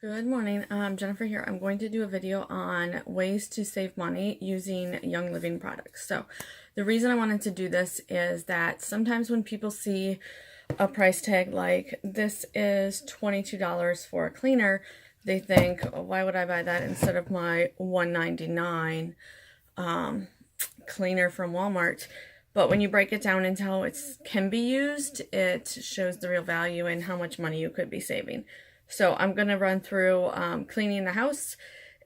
Good morning, Jennifer here. I'm going to do a video on ways to save money using Young Living products. So the reason I wanted to do this is that sometimes when people see a price tag like this is $22 for a cleaner, they think, oh, why would I buy that instead of my $1.99 cleaner from Walmart? But when you break it down into how it can be used, it shows the real value and how much money you could be saving. So I'm going to run through cleaning the house,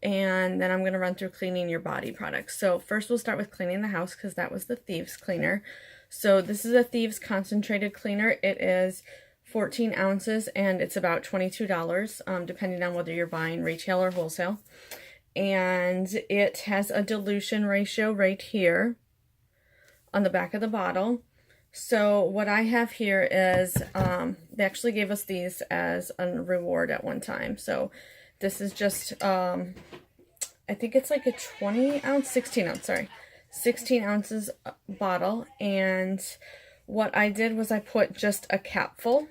and then I'm going to run through cleaning your body products. So first we'll start with cleaning the house because that was the Thieves cleaner. So this is a Thieves concentrated cleaner. It is 14 ounces and it's about $22 depending on whether you're buying retail or wholesale. And it has a dilution ratio right here on the back of the bottle. So what I have here is, they actually gave us these as a reward at one time. So this is just, I think it's like a 16 ounces bottle. And what I did was I put just a capful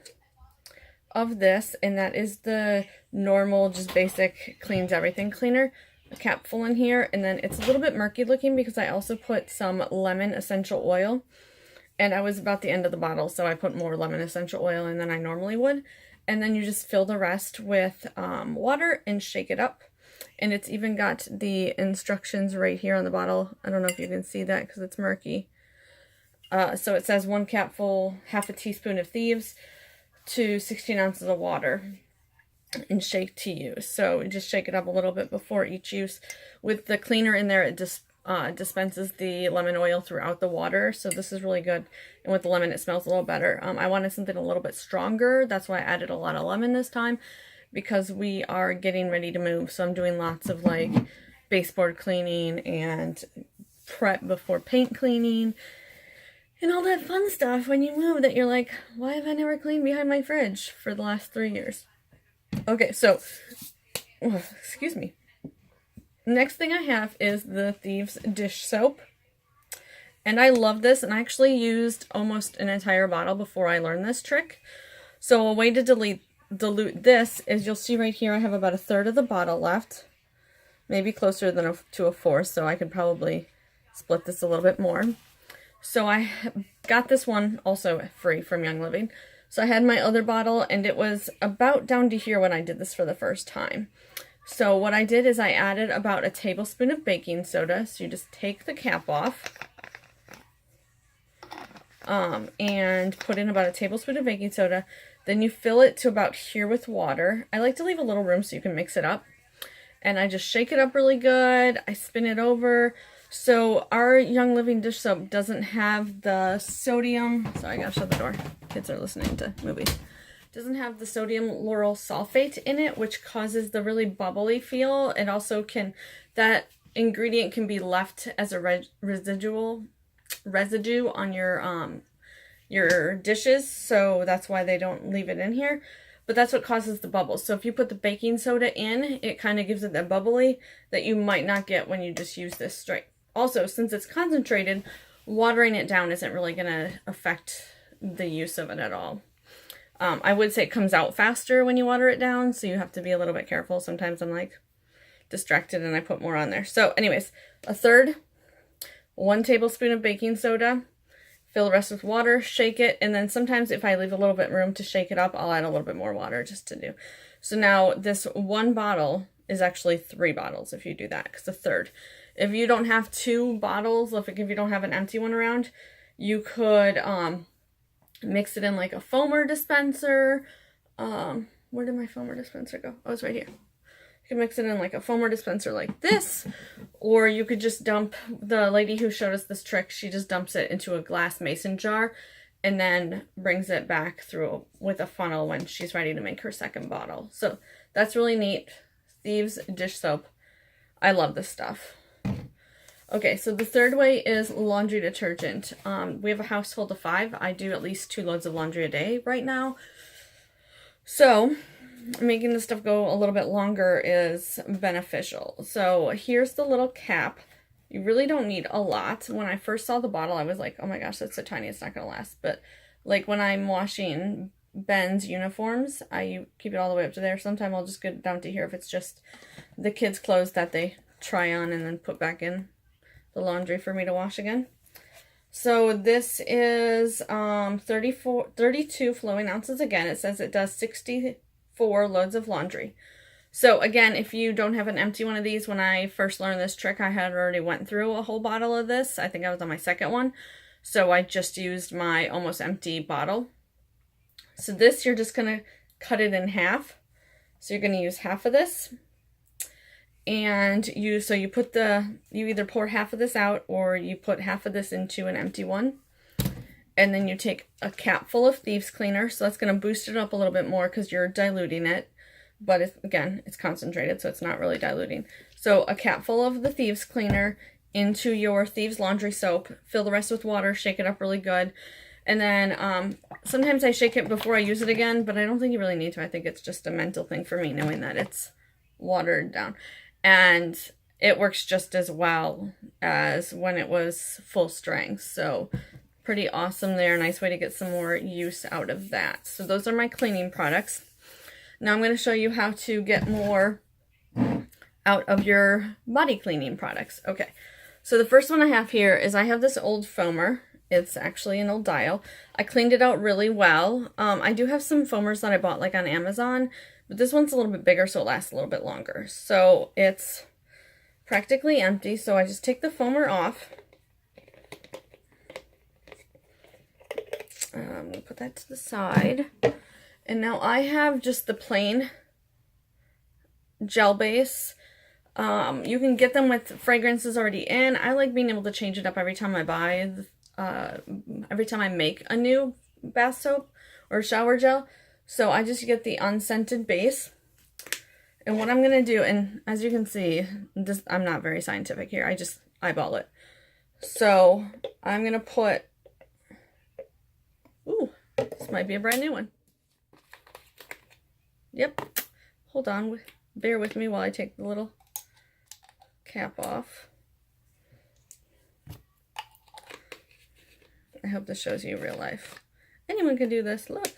of this, and that is the normal, just basic cleans everything cleaner. A capful in here, and then it's a little bit murky looking because I also put some lemon essential oil. And I was about the end of the bottle, so I put more lemon essential oil in than I normally would. And then you just fill the rest with water and shake it up. And it's even got the instructions right here on the bottle. I don't know if you can see that because it's murky. So it says 1 capful, half a teaspoon of Thieves to 16 ounces of water and shake to use. So you just shake it up a little bit before each use. With the cleaner in there, it just dispenses the lemon oil throughout the water, so this is really good. And with the lemon, it smells a little better. I wanted something a little bit stronger. That's why I added a lot of lemon this time, because we are getting ready to move. So I'm doing lots of like baseboard cleaning and prep before paint cleaning and all that fun stuff when you move that you're like, why have I never cleaned behind my fridge for the last 3 years? Okay, so excuse me. Next thing I have is the Thieves dish soap. And I love this, and I actually used almost an entire bottle before I learned this trick. So a way to dilute this is, you'll see right here I have about 1/3 of the bottle left. Maybe closer than to a 1/4, so I could probably split this a little bit more. So I got this one also free from Young Living. So I had my other bottle, and it was about down to here when I did this for the first time. So what I did is I added about 1 tablespoon of baking soda. So you just take the cap off and put in about 1 tablespoon of baking soda. Then you fill it to about here with water. I like to leave a little room so you can mix it up. And I just shake it up really good. I spin it over. So our Young Living dish soap doesn't have the sodium. Sorry, I gotta shut the door. Kids are listening to movies. Doesn't have the sodium lauryl sulfate in it, which causes the really bubbly feel. It also can, that ingredient can be left as a residue on your dishes, so that's why they don't leave it in here. But that's what causes the bubbles. So if you put the baking soda in, it kind of gives it that bubbly that you might not get when you just use this straight. Also, since it's concentrated, watering it down isn't really going to affect the use of it at all. I would say it comes out faster when you water it down, so you have to be a little bit careful. Sometimes I'm like distracted and I put more on there. So anyways, 1 tablespoon of baking soda, fill the rest with water, shake it, and then sometimes if I leave a little bit room to shake it up, I'll add a little bit more water just to do. So now this 1 bottle is actually 3 bottles if you do that, because 1/3. If you don't have 2 bottles, if you don't have an empty one around, you could mix it in like a foamer dispenser. Where did my foamer dispenser go? Oh, it's right here. You can mix it in like a foamer dispenser like this, or you could just dump, the lady who showed us this trick, she just dumps it into a glass mason jar and then brings it back through with a funnel when she's ready to make her 2nd bottle. So that's really neat. Thieves dish soap. I love this stuff. Okay, so the 3rd way is laundry detergent. We have a household of 5. I do at least 2 loads of laundry a day right now. So making this stuff go a little bit longer is beneficial. So here's the little cap. You really don't need a lot. When I first saw the bottle, I was like, oh my gosh, that's so tiny, it's not going to last. But like when I'm washing Ben's uniforms. I keep it all the way up to there. Sometimes I'll just get it down to here if it's just the kids' clothes that they try on and then put back in the laundry for me to wash again. So this is 32 flowing ounces. Again, it says it does 64 loads of laundry. So again, if you don't have an empty one of these, when I first learned this trick, I had already went through a whole bottle of this. I think I was on my second one. So I just used my almost empty bottle. So this, you're just going to cut it in half. So you're going to use half of this. And you either pour half of this out or you put half of this into an empty one. And then you take a cap full of thieves cleaner. So that's going to boost it up a little bit more because you're diluting it. But again, it's concentrated, so it's not really diluting. So a cap full of the thieves cleaner into your thieves laundry soap. Fill the rest with water. Shake it up really good. And then sometimes I shake it before I use it again, but I don't think you really need to. I think it's just a mental thing for me, knowing that it's watered down. And it works just as well as when it was full strength. So pretty awesome there. Nice way to get some more use out of that. So those are my cleaning products. Now I'm going to show you how to get more out of your body cleaning products. Okay, so the first one I have here is I have this old foamer. It's actually an old dial. I cleaned it out really well. I do have some foamers that I bought like on Amazon, but this one's a little bit bigger, so it lasts a little bit longer. So it's practically empty, so I just take the foamer off. I'm going to put that to the side. And now I have just the plain gel base. You can get them with fragrances already in. I like being able to change it up every time I buy, every time I make a new bath soap or shower gel. So I just get the unscented base. And what I'm going to do, and as you can see, I'm not very scientific here. I just eyeball it. So I'm going to put, ooh, this might be a brand new one. Yep. Hold on. Bear with me while I take the little cap off. I hope this shows you real life. Anyone can do this. Look.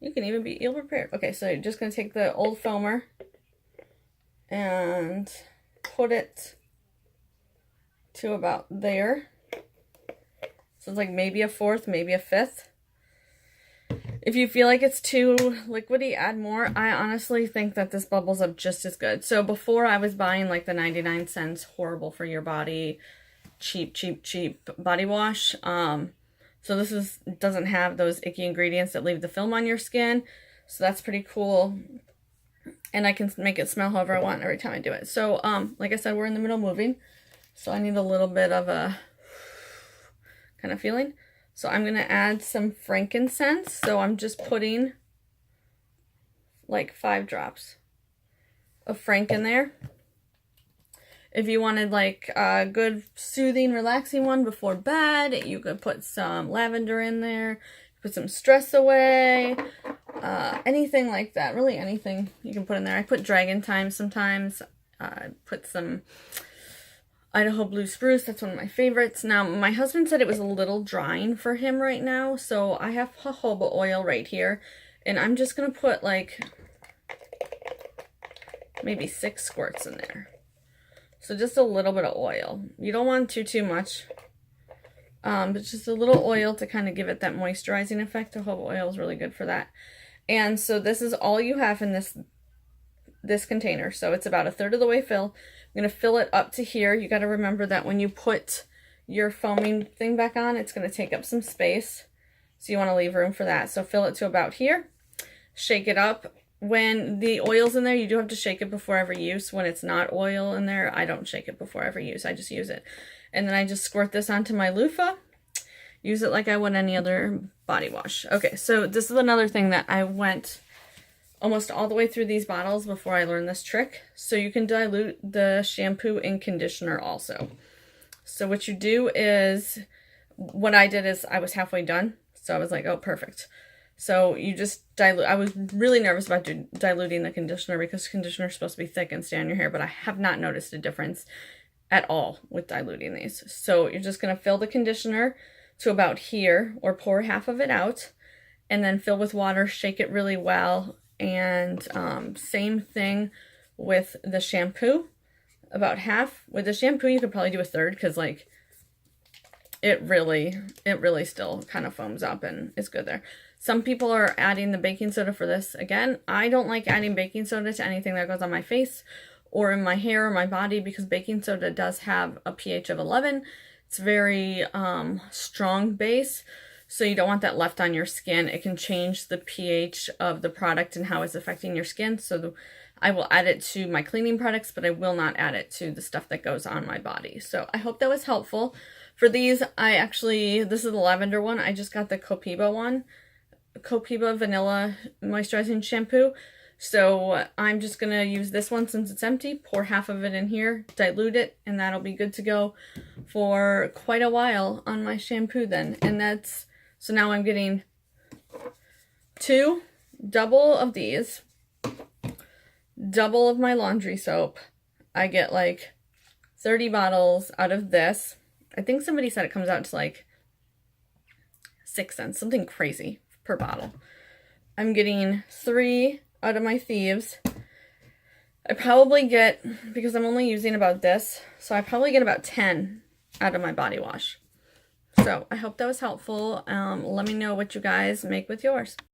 You can even be ill prepared. Okay, so you're just going to take the old foamer and put it to about there. So it's like maybe a fourth, maybe a fifth. If you feel like it's too liquidy, add more. I honestly think that this bubbles up just as good. So before I was buying like the 99 cents horrible for your body, cheap body wash. So this doesn't have those icky ingredients that leave the film on your skin. So that's pretty cool. And I can make it smell however I want every time I do it. So like I said, we're in the middle of moving. So I need a little bit of a kind of feeling. So I'm going to add some frankincense. So I'm just putting like 5 drops of frank in there. If you wanted like a good soothing, relaxing one before bed, you could put some lavender in there, put some stress away, anything like that. Really anything you can put in there. I put dragon thyme sometimes. Put some Idaho blue spruce. That's one of my favorites. Now, my husband said it was a little drying for him right now, so I have jojoba oil right here, and I'm just going to put like maybe 6 squirts in there. So just a little bit of oil. You don't want too much, but just a little oil to kind of give it that moisturizing effect. Jojoba oil is really good for that. And so this is all you have in this container. So it's about 1/3 of the way filled. I'm going to fill it up to here. You got to remember that when you put your foaming thing back on, it's going to take up some space. So you want to leave room for that. So fill it to about here. Shake it up. When the oil's in there, you do have to shake it before every use. When it's not oil in there, I don't shake it before every use. I just use it. And then I just squirt this onto my loofah. Use it like I would any other body wash. Okay, so this is another thing that I went almost all the way through these bottles before I learned this trick. So you can dilute the shampoo and conditioner also. So what you do is, what I did is I was halfway done. So I was like, oh, perfect. So you just dilute. I was really nervous about diluting the conditioner because conditioner is supposed to be thick and stay on your hair, but I have not noticed a difference at all with diluting these. So you're just going to fill the conditioner to about here, or pour half of it out. and then fill with water, shake it really well, and same thing with the shampoo, about half. With the shampoo, you could probably do a third, because like it really still kind of foams up and is good there. Some people are adding the baking soda for this. Again, I don't like adding baking soda to anything that goes on my face or in my hair or my body, because baking soda does have a pH of 11. It's very strong base, so you don't want that left on your skin. It can change the pH of the product and how it's affecting your skin. So I will add it to my cleaning products, but I will not add it to the stuff that goes on my body. So I hope that was helpful. For these, this is the lavender one. I just got the Copiba one. Copiba Vanilla Moisturizing Shampoo. So I'm just going to use this one since it's empty. Pour half of it in here, dilute it, and that'll be good to go for quite a while on my shampoo then. And so now I'm getting double of these, double of my laundry soap. I get like 30 bottles out of this. I think somebody said it comes out to like 6 cents, something crazy per bottle. I'm getting 3 out of my thieves. I probably get, because I'm only using about this, so I probably get about 10 out of my body wash. So I hope that was helpful. Let me know what you guys make with yours.